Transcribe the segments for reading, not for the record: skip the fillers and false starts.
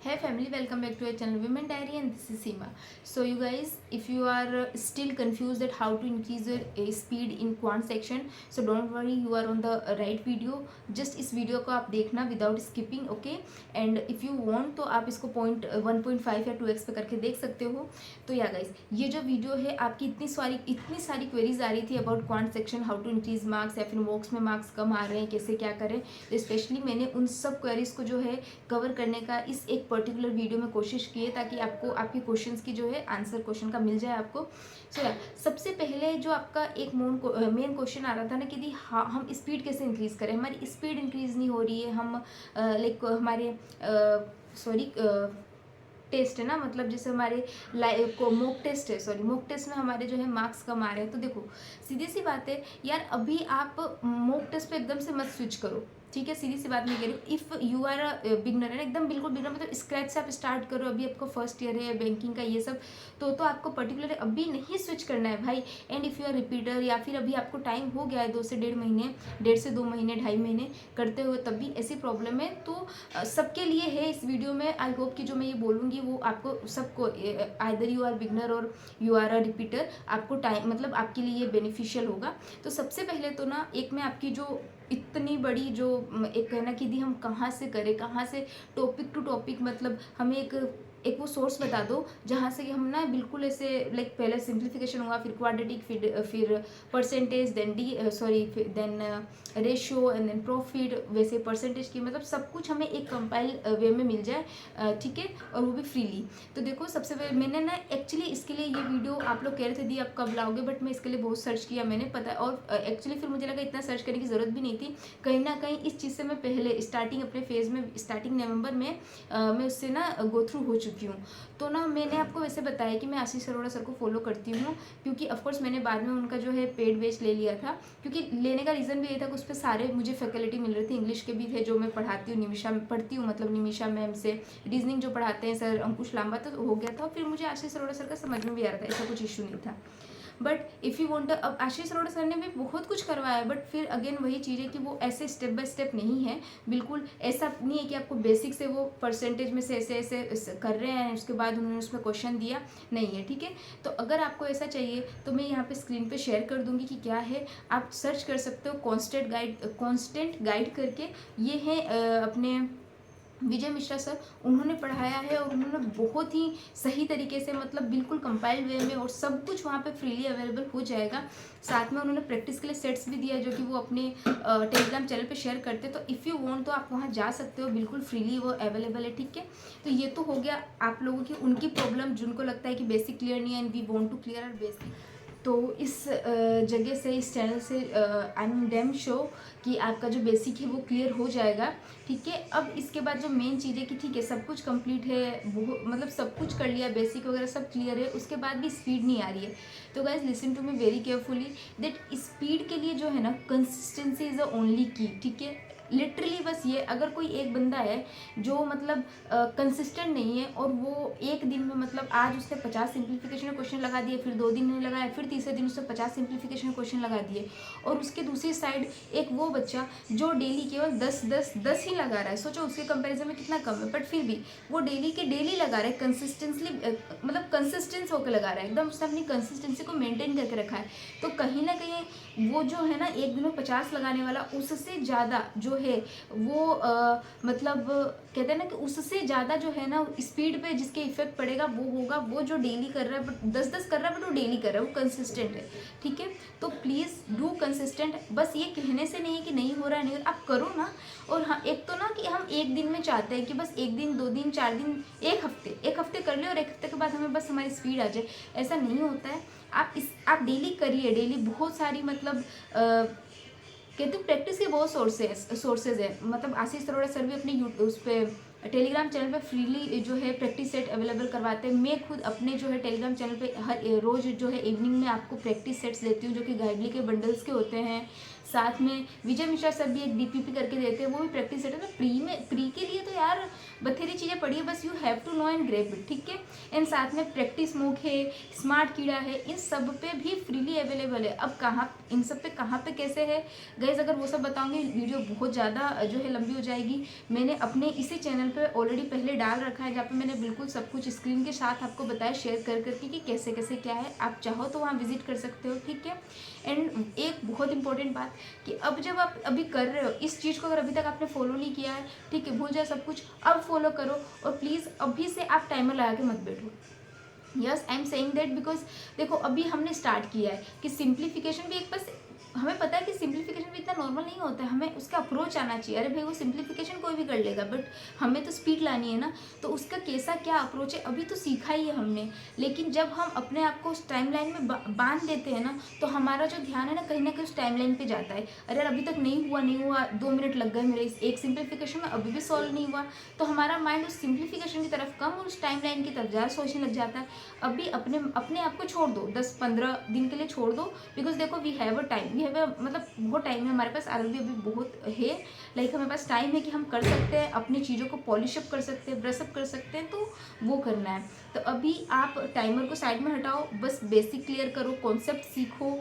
Hey family, welcome back to our channel Women Diary and this is Seema. So you guys, if you are still confused at how to increase your speed in quant section, so don't worry, you are on the right video. Just इस video को आप देखना without skipping, okay? And if you want तो आप इसको 1.5 या 2x पे करके देख सकते हो. तो या गाइज, ये जो वीडियो है आपकी इतनी सारी क्वेरीज आ रही थी about quant section, how to increase marks या फिर मॉक्स में मार्क्स कम आ रहे हैं, कैसे क्या करें. तो स्पेशली मैंने उन सब क्वेरीज को जो है कवर करने का इस एक पर्टिकुलर वीडियो में कोशिश की है ताकि आपको आपके क्वेश्चंस की जो है आंसर क्वेश्चन का मिल जाए आपको. सो या सबसे पहले जो आपका एक मेन क्वेश्चन आ रहा था ना कि हाँ हम स्पीड कैसे इंक्रीज करें, हमारी स्पीड इंक्रीज नहीं हो रही है, हम लाइक हमारे टेस्ट है ना, मतलब जैसे हमारे मॉक टेस्ट है, मॉक टेस्ट में हमारे जो है मार्क्स कम आ रहे हैं. तो देखो सीधी सी बात है यार, अभी आप मॉक टेस्ट पे एकदम से मत स्विच करो, ठीक है. सीधी सी बात मैं कह रही हूँ, इफ़ यू आर बिगनर है ना, एकदम बिल्कुल बिगनर मतलब स्क्रैच से आप स्टार्ट करो, अभी आपको फर्स्ट ईयर है बैंकिंग का ये सब, तो आपको पर्टिकुलर अभी नहीं स्विच करना है भाई. And if you are repeater या फिर अभी आपको टाइम हो गया है 2 से 1.5 महीने, 1.5 से 2 महीने, 2.5 महीने करते हुए, तब भी ऐसी प्रॉब्लम है, तो सबके लिए है इस वीडियो में. आई होप कि जो मैं ये बोलूँगी वो आपको सबको, आइदर यू आर बिगनर और यू आर अ रिपीटर, आपको टाइम मतलब आपके लिए बेनिफिशियल होगा. तो सबसे पहले तो ना एक मैं आपकी जो इतनी बड़ी जो एक कहना कि दी हम कहाँ से करें, कहाँ से टॉपिक टू टॉपिक, मतलब हमें एक वो सोर्स बता दो जहाँ से हम ना बिल्कुल ऐसे लाइक पहले सिंप्लीफिकेशन होगा, फिर क्वाड्रेटिक, फिर percentage, then ratio and then profit, वैसे परसेंटेज की, मतलब सब कुछ हमें एक कंपाइल वे में मिल जाए, ठीक है, और वो भी फ्रीली. तो देखो सबसे पहले मैंने ना एक्चुअली इसके लिए ये वीडियो आप लोग कह रहे थे दी आप कब लाओगे, बट मैं इसके लिए बहुत सर्च किया, मैंने पता, और एक्चुअली फिर मुझे लगा इतना सर्च करने की ज़रूरत भी नहीं थी. कहीं ना कहीं इस चीज़ से मैं पहले स्टार्टिंग अपने फेज़ में स्टार्टिंग नवंबर में मैं उससे ना गो थ्रू हो चुकी हूँ. तो ना मैंने आपको वैसे बताया कि मैं आशीष अरोड़ा सर को फॉलो करती हूँ, क्योंकि ऑफकोर्स मैंने बाद में उनका जो है पेड बेच ले लिया था, क्योंकि लेने का रीज़न भी ये था कि उस पर सारे मुझे फैकल्टी मिल रही थी. इंग्लिश के भी थे जो मैं पढ़ाती हूँ, निमिषा में पढ़ती हूँ, मतलब निमिषा मैम से. रीजनिंग जो पढ़ाते हैं सर अंकुश लांबा, तो हो गया था. फिर मुझे आशीष अरोड़ा सर का समझ में भी आ रहा था, ऐसा कुछ इशू नहीं था. बट इफ़ यू वॉन्ट, अब आशीष अरोड़ा सर ने भी बहुत कुछ करवाया, बट फिर अगेन वही चीज़ है कि वो ऐसे स्टेप बाय स्टेप नहीं है. बिल्कुल ऐसा नहीं है कि आपको बेसिक से वो परसेंटेज में से ऐसे कर रहे हैं, उसके बाद उन्होंने उसमें क्वेश्चन दिया, नहीं है, ठीक है. तो अगर आपको ऐसा चाहिए तो मैं यहाँ पे स्क्रीन पे शेयर कर दूँगी कि क्या है, आप सर्च कर सकते हो कॉन्स्टेंट गाइड करके. ये है अपने विजय मिश्रा सर, उन्होंने पढ़ाया है और उन्होंने बहुत ही सही तरीके से, मतलब बिल्कुल कंपाइल्ड वे में, और सब कुछ वहाँ पे फ्रीली अवेलेबल हो जाएगा. साथ में उन्होंने प्रैक्टिस के लिए सेट्स भी दिया है जो कि वो अपने टेलीग्राम चैनल पे शेयर करते हैं. तो इफ़ यू वांट तो आप वहाँ जा सकते हो, बिल्कुल फ्रीली वो अवेलेबल है, ठीक है. तो ये तो हो गया आप लोगों की उनकी प्रॉब्लम जिनको लगता है कि बेसिक क्लियर नहीं है and we want to clear our basic. तो इस जगह से, इस चैनल से आई एम डैम शो कि आपका जो बेसिक है वो क्लियर हो जाएगा, ठीक है. अब इसके बाद जो मेन चीज़ है कि ठीक है सब कुछ कंप्लीट है, मतलब सब कुछ कर लिया, बेसिक वगैरह सब क्लियर है, उसके बाद भी स्पीड नहीं आ रही है. तो guys listen to me very carefully that speed के लिए जो है ना, कंसिस्टेंसी इज़ द ओनली की, ठीक है. लिटरली बस ये, अगर कोई एक बंदा है जो मतलब कंसिस्टेंट नहीं है और वो एक दिन में, मतलब आज उसने 50 सिंप्लीफिकेशन क्वेश्चन लगा दिए, फिर 2 दिन नहीं लगाया, फिर तीसरे दिन उसने 50 सिंप्लीफिकेशन क्वेश्चन लगा दिए, और उसके दूसरी साइड एक वो बच्चा जो डेली केवल 10 ही लगा रहा है. सोचो उसके कंपैरिजन में कितना कम है, बट फिर भी वो डेली के डेली लगा रहा है, कंसिस्टेंसली मतलब कंसिस्टेंस होकर लगा रहा है, एकदम उसने अपनी कंसिस्टेंसी को मेंटेन करके रखा है. तो कहीं ना कहीं वो जो है ना एक दिन में 50 लगाने वाला, उससे ज़्यादा जो है वो मतलब कहते हैं ना कि उससे ज़्यादा जो है ना स्पीड पे जिसके इफेक्ट पड़ेगा वो होगा वो जो डेली कर रहा है, बट 10 कर रहा है, बट वो डेली कर रहा है, वो कंसिस्टेंट है, ठीक है. तो प्लीज़ डू कंसिस्टेंट. बस ये कहने से नहीं है कि नहीं हो रहा है, नहीं हो रहा, आप करो ना. और हाँ, एक तो ना कि हम एक दिन में चाहते हैं कि बस एक दिन, 2 दिन, 4 दिन, एक हफ्ते कर ले और एक हफ्ते के बाद हमें बस हमारी स्पीड आ जाए. ऐसा नहीं होता है. आप डेली करिए, डेली बहुत सारी, मतलब कहते हैं प्रैक्टिस के बहुत सोर्सेज है. मतलब आशीष अरोड़ा सर भी अपने यूट्यूब उस पर टेलीग्राम चैनल पे फ्रीली जो है प्रैक्टिस सेट अवेलेबल करवाते हैं. मैं खुद अपने जो है टेलीग्राम चैनल पे हर रोज़ जो है इवनिंग में आपको प्रैक्टिस सेट्स देती हूँ जो कि गाइडली के बंडल्स के होते हैं. साथ में विजय मिश्रा सर भी एक DPP करके देते हैं, वो भी प्रैक्टिस सेट है। तो प्री के लिए तो यार बथेरी चीज़ें पढ़ी है, बस you have to know and grab it, ठीक है। एंड साथ में प्रैक्टिस मूक है, स्मार्ट कीड़ा है, इन सब पे भी फ्रीली अवेलेबल है। अब कहाँ इन सब पे कहाँ पे कैसे है गाइस, अगर वो सब बताऊंगी वीडियो बहुत ज़्यादा जो है लंबी हो जाएगी। मैंने अपने इसी चैनल पे ऑलरेडी पहले डाल रखा है, जहाँ पे मैंने बिल्कुल सब कुछ स्क्रीन के साथ आपको बताया शेयर कर करके कि कैसे कैसे क्या है। आप चाहो तो वहाँ विजिट कर सकते हो, ठीक है। एंड एक बहुत इंपॉर्टेंट बात कि अब जब आप अभी कर रहे हो इस चीज़ को, अगर अभी तक आपने फॉलो नहीं किया है, ठीक है, भूल जाए सब कुछ, अब फॉलो करो। और प्लीज़ अभी से आप टाइमर लगा के मत बैठो। Yes, I am saying that because देखो अभी हमने स्टार्ट किया है कि सिंप्लीफिकेशन भी एक बस, हमें पता है कि सिंप्लीफिकेशन भी इतना नॉर्मल नहीं होता है, हमें उसका अप्रोच आना चाहिए। अरे भाई वो सिंप्लीफिकेशन कोई भी कर लेगा, बट हमें तो स्पीड लानी है ना, तो उसका कैसा क्या अप्रोच है अभी तो सीखा ही है हमने। लेकिन जब हम अपने आप को उस टाइमलाइन में बांध देते हैं ना, तो हमारा जो ध्यान है ना कहीं उस टाइमलाइन पे जाता है। अरे अभी तक नहीं हुआ, 2 मिनट लग गए मेरे एक सिंप्लीफिकेशन में, अभी भी सॉल्व नहीं हुआ, तो हमारा माइंड उस सिंप्लीफिकेशन की तरफ कम और उस टाइमलाइन की तरफ ज़्यादा सोचने लग जाता है। अभी अपने आप को छोड़ दो, 10-15 दिन के लिए छोड़ दो, बिकॉज देखो we have a time, we have a मतलब बहुत टाइम है हमारे पास, अभी बहुत है। लाइक हमारे पास टाइम है कि हम कर सकते हैं, अपनी चीज़ों को पॉलिश अप कर सकते हैं, ब्रश अप कर सकते हैं, तो वो करना है। तो अभी आप टाइमर को साइड में हटाओ, बस बेसिक क्लियर करो, कॉन्सेप्ट सीखो,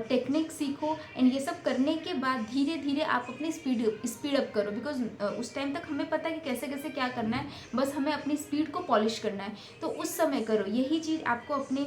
टेक्निक सीखो। एंड ये सब करने के बाद धीरे धीरे आप अपनी स्पीड अप करो, बिकॉज उस टाइम तक हमें पता है कि कैसे कैसे क्या करना है, बस हमें अपनी स्पीड को पॉलिश करना है, तो उस समय करो। यही चीज़ आपको अपने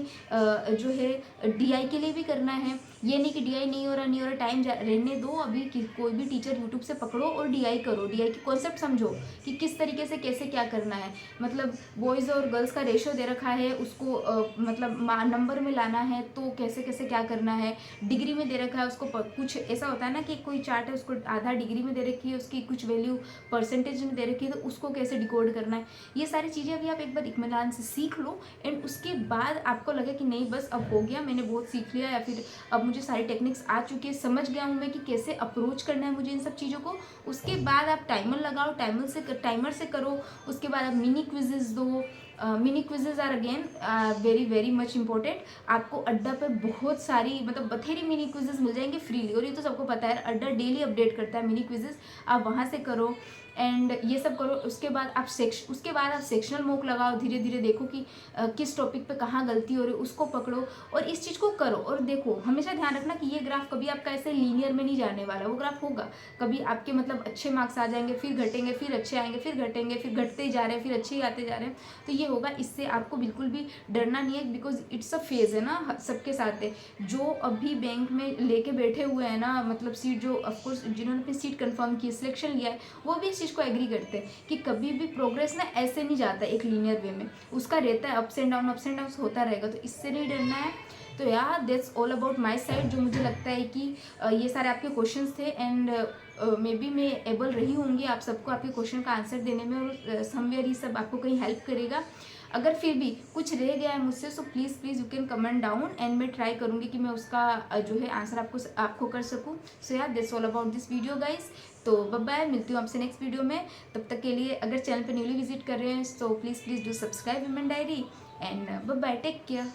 जो है DI के लिए भी करना है। ये नहीं कि DI नहीं हो रहा टाइम रहने दो, अभी कोई भी टीचर यूट्यूब से पकड़ो और DI करो, DI की कॉन्सेप्ट समझो कि किस तरीके से कैसे क्या करना है। मतलब बॉयज़ और गर्ल्स का रेशो दे रखा है, उसको मतलब नंबर में लाना है तो कैसे कैसे क्या करना है। डिग्री में दे रखा है उसको, कुछ ऐसा होता है ना कि कोई चार्ट है उसको आधा डिग्री में दे रखी है, उसकी कुछ वैल्यू परसेंटेज में दे रखी है, तो उसको कैसे डिकोड करना है। ये सारी चीज़ें अभी आप एक बार इत्मीनान से सीख लो। एंड उसके बाद आपको लगे कि नहीं बस अब हो गया, मैंने बहुत सीख लिया, या फिर अब मुझे सारी टेक्निक्स आ चुकी है, समझ गया हूँ मैं कि कैसे अप्रोच करना है मुझे इन सब चीज़ों को। उसके बाद आप टाइमर लगाओ, टाइमर से करो। उसके बाद आप मिनी क्विजेज दो। Mini quizzes are again very very much important. आपको अड्डा पे बहुत सारी मतलब बथेरी मिनी क्विजेज मिल जाएंगे फ्रीली, और ये तो सबको पता है, अड्डा डेली अपडेट करता है मिनी क्विजेज, आप वहाँ से करो। एंड ये सब करो। उसके बाद आप सेक्शनल मॉक लगाओ, धीरे धीरे देखो कि किस टॉपिक पे कहाँ गलती हो रही है, उसको पकड़ो और इस चीज़ को करो। और देखो हमेशा ध्यान रखना कि ये ग्राफ कभी आपका ऐसे लीनियर में नहीं जाने वाला, वो ग्राफ होगा कभी आपके मतलब अच्छे मार्क्स आ जाएंगे, फिर घटेंगे, फिर अच्छे आएंगे, फिर घटेंगे, फिर घटते ही जा रहे हैं, फिर अच्छे ही आते जा रहे हैं, तो ये होगा। इससे आपको बिल्कुल भी डरना नहीं है, बिकॉज इट्स अ फेज है ना, सबके साथ है। जो अभी बैंक में लेके बैठे हुए हैं ना, मतलब सीट, जो ऑफकोर्स जिन्होंने अपनी सीट कंफर्म की, सिलेक्शन लिया है, वो भी इस चीज़ को एग्री करते हैं कि कभी भी प्रोग्रेस ना ऐसे नहीं जाता एक लीनियर वे में, उसका रहता है अप्स एंड डाउन होता रहेगा, तो इससे नहीं डरना है। तो यार that's all about my side, जो मुझे लगता है कि ये सारे आपके क्वेश्चंस थे। एंड मे बी मैं एबल रही होंगी आप सबको आपके क्वेश्चन का आंसर देने में, और समवेयर ये सब आपको कहीं हेल्प करेगा। अगर फिर भी कुछ रह गया है मुझसे, so please you can comment down, and मैं ट्राई करूँगी कि मैं उसका जो है आंसर आपको कर सकूँ। सो यार that's all about this video guys. तो बाय बाय, मिलती हूँ आपसे नेक्स्ट वीडियो में। तब तक के लिए अगर चैनल पर न्यूली विजिट कर रहे हैं तो please do subscribe women diary, and bye bye, take care.